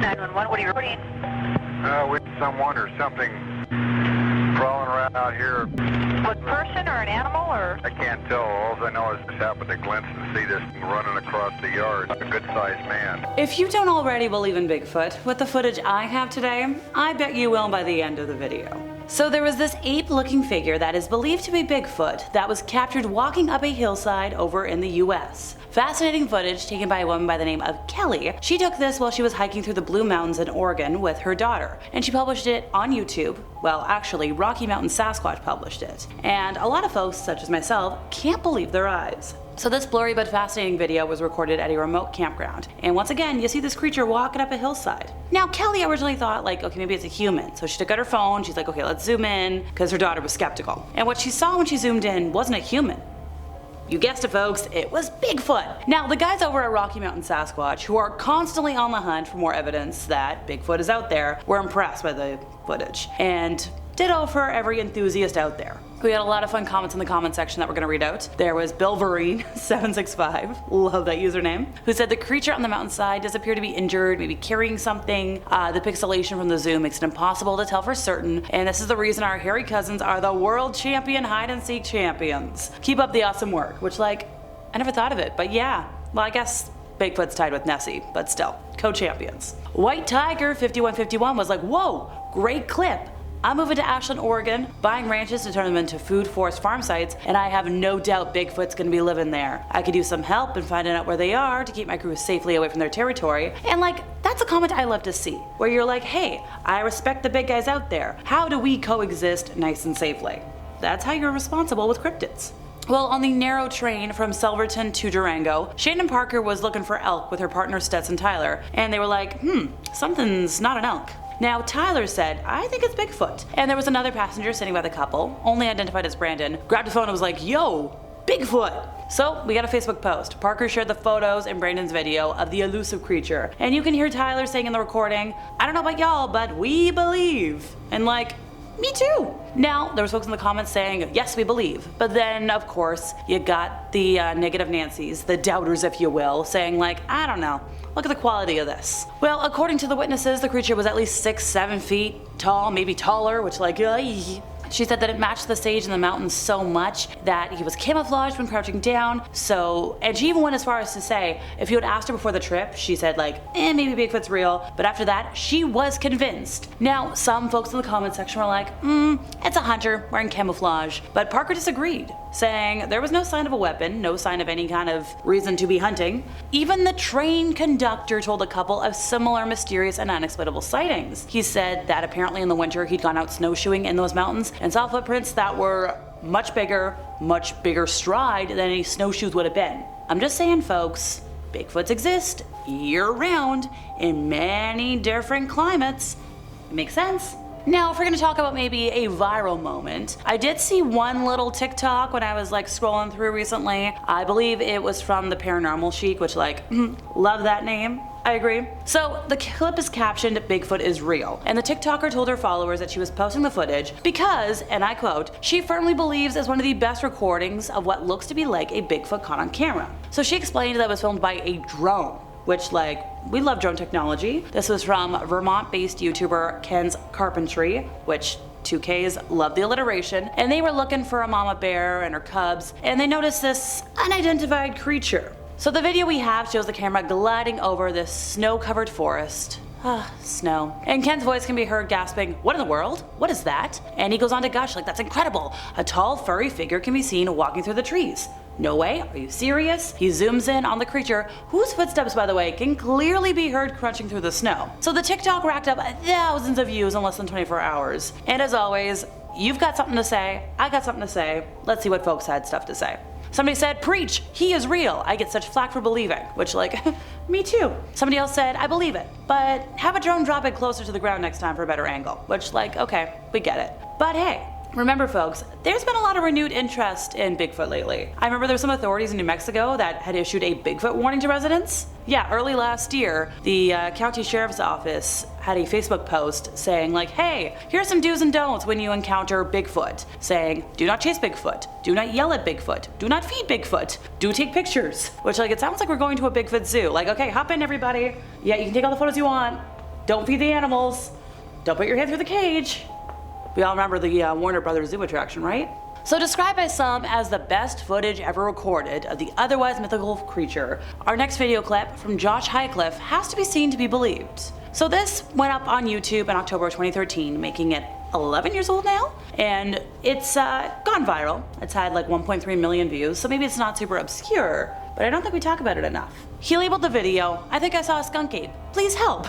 911, what are you reporting? With someone or something crawling around out here. What, person or an animal or? I can't tell. All I know is just happened to glimpse and see this thing running across the yard. A good-sized man. If you don't already believe in Bigfoot, with the footage I have today, I bet you will by the end of the video. So there was this ape-looking figure that is believed to be Bigfoot that was captured walking up a hillside over in the US. Fascinating footage taken by a woman by the name of Kelly. She took this while she was hiking through the Blue Mountains in Oregon with her daughter, and she published it on YouTube. Well, actually, Rocky Mountain Sasquatch published it. And a lot of folks, such as myself, can't believe their eyes. So this blurry but fascinating video was recorded at a remote campground. And once again, you see this creature walking up a hillside. Now, Kelly originally thought like, okay, maybe it's a human. So she took out her phone, she's like, okay, let's zoom in, because her daughter was skeptical. And what she saw when she zoomed in wasn't a human. You guessed it, folks, it was Bigfoot. Now, the guys over at Rocky Mountain Sasquatch, who are constantly on the hunt for more evidence that Bigfoot is out there, were impressed by the footage. And ditto for every enthusiast out there. We had a lot of fun comments in the comment section that we're going to read out. There was Billverine765, love that username, who said the creature on the mountainside does appear to be injured, maybe carrying something. The pixelation from the zoom makes it impossible to tell for certain, and this is the reason our hairy cousins are the world champion hide-and-seek champions. Keep up the awesome work, which like, I never thought of it, but yeah, well I guess Bigfoot's tied with Nessie, but still, co-champions. White Tiger 5151 was like, whoa, great clip. I'm moving to Ashland, Oregon, buying ranches to turn them into food forest farm sites, and I have no doubt Bigfoot's gonna be living there. I could use some help in finding out where they are to keep my crew safely away from their territory. And like, that's a comment I love to see, where you're like, hey, I respect the big guys out there. How do we coexist nice and safely? That's how you're responsible with cryptids. Well, on the narrow train from Silverton to Durango, Shannon Parker was looking for elk with her partner Stetson Tyler, and they were like, something's not an elk. Now, Tyler said, I think it's Bigfoot. And there was another passenger sitting by the couple, only identified as Brandon, grabbed his phone and was like, yo, Bigfoot! So, we got a Facebook post. Parker shared the photos and Brandon's video of the elusive creature. And you can hear Tyler saying in the recording, I don't know about y'all, but we believe. And like, me too. Now, there was folks in the comments saying, yes, we believe. But then, of course, you got the negative Nancys, the doubters if you will, saying like, I don't know. Look at the quality of this. Well, according to the witnesses, the creature was at least 6-7 feet tall, maybe taller, which like, she said that it matched the sage in the mountains so much that he was camouflaged when crouching down. So, and she even went as far as to say, if you had asked her before the trip, she said like, maybe Bigfoot's real. But after that, she was convinced. Now, some folks in the comment section were like, it's a hunter wearing camouflage. But Parker disagreed, saying there was no sign of a weapon, no sign of any kind of reason to be hunting. Even the train conductor told a couple of similar mysterious and unexplainable sightings. He said that apparently in the winter he'd gone out snowshoeing in those mountains and saw footprints that were much bigger stride than any snowshoes would have been. I'm just saying, folks, Bigfoots exist year-round in many different climates. It makes sense. Now, if we're gonna talk about maybe a viral moment, I did see one little TikTok when I was like scrolling through recently. I believe it was from the Paranormal Chic, which like, love that name. I agree. So the clip is captioned, Bigfoot is real. And the TikToker told her followers that she was posting the footage because, and I quote, she firmly believes it's one of the best recordings of what looks to be like a Bigfoot caught on camera. So she explained that it was filmed by a drone, which like, we love drone technology. This was from Vermont-based YouTuber Ken's Carpentry, which 2Ks love the alliteration, and they were looking for a mama bear and her cubs, and they noticed this unidentified creature. So the video we have shows the camera gliding over this snow-covered forest. Snow. And Ken's voice can be heard gasping, what in the world? What is that? And he goes on to gush like, that's incredible. A tall, furry figure can be seen walking through the trees. No way, are you serious? He zooms in on the creature, whose footsteps, by the way, can clearly be heard crunching through the snow. So the TikTok racked up thousands of views in less than 24 hours. And as always, you've got something to say, I got something to say. Let's see what folks had stuff to say. Somebody said, preach, he is real. I get such flack for believing, which like, me too. Somebody else said, I believe it, but have a drone drop it closer to the ground next time for a better angle, which like, okay, we get it. But hey, remember folks, there's been a lot of renewed interest in Bigfoot lately. I remember there were some authorities in New Mexico that had issued a Bigfoot warning to residents. Yeah, early last year, the county sheriff's office had a Facebook post saying like, hey, here's some do's and don'ts when you encounter Bigfoot. Saying, do not chase Bigfoot, do not yell at Bigfoot, do not feed Bigfoot, do take pictures. Which like, it sounds like we're going to a Bigfoot zoo. Like, okay, hop in everybody. Yeah, you can take all the photos you want. Don't feed the animals. Don't put your hand through the cage. We all remember the Warner Brothers Zoo attraction, right? So described by some as the best footage ever recorded of the otherwise mythical creature, our next video clip from Josh Highcliffe has to be seen to be believed. So this went up on YouTube in October 2013, making it 11 years old now, and it's gone viral. It's had like 1.3 million views, so maybe it's not super obscure, but I don't think we talk about it enough. He labeled the video, "I think I saw a skunk ape. Please help."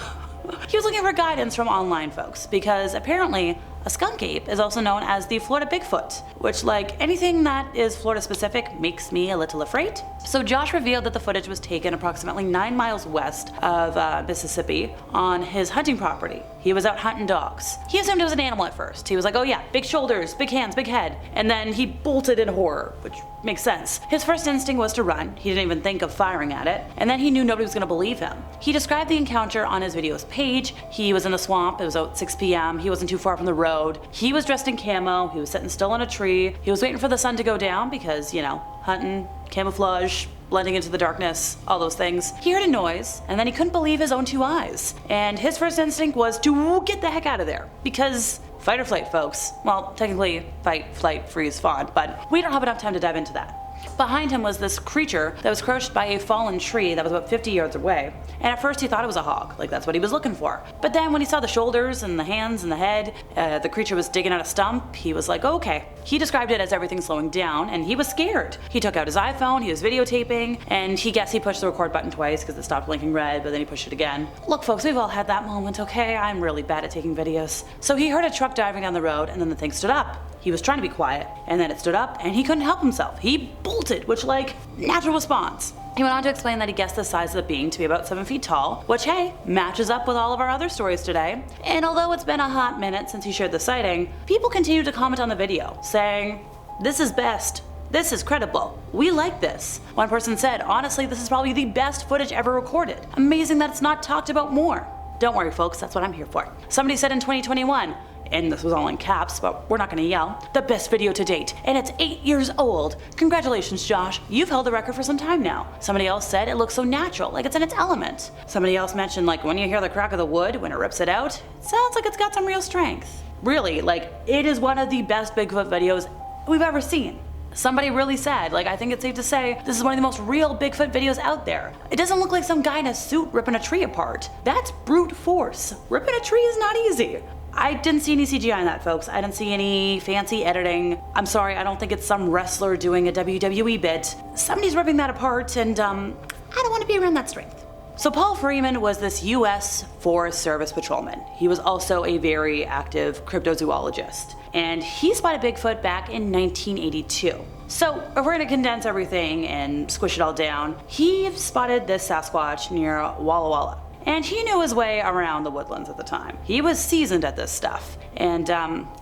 He was looking for guidance from online folks, because apparently a skunk ape is also known as the Florida Bigfoot, which, like anything that is Florida specific, makes me a little afraid. So Josh revealed that the footage was taken approximately 9 miles west of Mississippi on his hunting property. He was out hunting dogs. He assumed it was an animal at first. He was like, oh yeah, big shoulders, big hands, big head. And then he bolted in horror, which makes sense. His first instinct was to run. He didn't even think of firing at it. And then he knew nobody was going to believe him. He described the encounter on his video's page. He was in the swamp. It was about 6 p.m. He wasn't too far from the road. He was dressed in camo. He was sitting still on a tree. He was waiting for the sun to go down because, you know, hunting, camouflage, blending into the darkness, all those things. He heard a noise, and then he couldn't believe his own 2 eyes. And his first instinct was to get the heck out of there, because fight or flight, folks. Well, technically fight, flight, freeze, fawn, but we don't have enough time to dive into that. Behind him was this creature that was crouched by a fallen tree that was about 50 yards away. And at first he thought it was a hog, like that's what he was looking for. But then when he saw the shoulders and the hands and the head, the creature was digging out a stump, he was like, okay. He described it as everything slowing down, and he was scared. He took out his iPhone, he was videotaping, and he guessed he pushed the record button twice because it stopped blinking red, but then he pushed it again. Look folks, we've all had that moment, okay? I'm really bad at taking videos. So he heard a truck driving down the road, and then the thing stood up. He was trying to be quiet, and then it stood up, and he couldn't help himself. He bolted, which, like, natural response. He went on to explain that he guessed the size of the being to be about 7 feet tall, which, hey, matches up with all of our other stories today. And although it's been a hot minute since he shared the sighting, people continue to comment on the video, saying, "This is best. This is credible. We like this." One person said, "Honestly, this is probably the best footage ever recorded. Amazing that it's not talked about more." Don't worry, folks, that's what I'm here for. Somebody said in 2021, and this was all in caps, but we're not gonna yell, "The best video to date, and it's 8 years old. Congratulations, Josh. You've held the record for some time now." Somebody else said it looks so natural, like it's in its element. Somebody else mentioned, like, when you hear the crack of the wood when it rips it out, it sounds like it's got some real strength. Really, like, it is one of the best Bigfoot videos we've ever seen. Somebody really said, like, I think it's safe to say this is one of the most real Bigfoot videos out there. It doesn't look like some guy in a suit ripping a tree apart. That's brute force. Ripping a tree is not easy. I didn't see any CGI in that, folks. I didn't see any fancy editing. I'm sorry, I don't think it's some wrestler doing a WWE bit. Somebody's ripping that apart, and I don't want to be around that strength. So Paul Freeman was this US Forest Service patrolman. He was also a very active cryptozoologist, and he spotted Bigfoot back in 1982. So if we're gonna condense everything and squish it all down, he spotted this Sasquatch near Walla Walla. And he knew his way around the woodlands at the time. He was seasoned at this stuff. And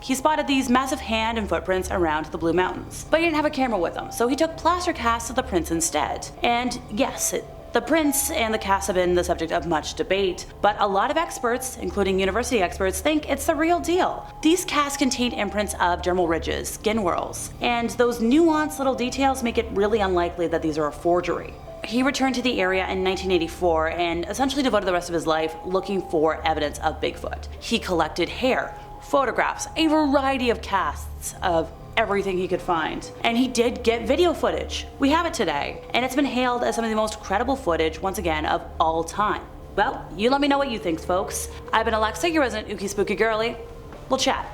he spotted these massive hand and footprints around the Blue Mountains. But he didn't have a camera with him, so he took plaster casts of the prints instead. And yes, the prints and the casts have been the subject of much debate, but a lot of experts, including university experts, think it's the real deal. These casts contain imprints of dermal ridges, skin whorls, and those nuanced little details make it really unlikely that these are a forgery. He returned to the area in 1984 and essentially devoted the rest of his life looking for evidence of Bigfoot. He collected hair, photographs, a variety of casts of everything he could find. And he did get video footage. We have it today, and it's been hailed as some of the most credible footage, once again, of all time. Well, you let me know what you think, folks. I've been Alexa, your resident Ookie Spooky Girly. We'll chat.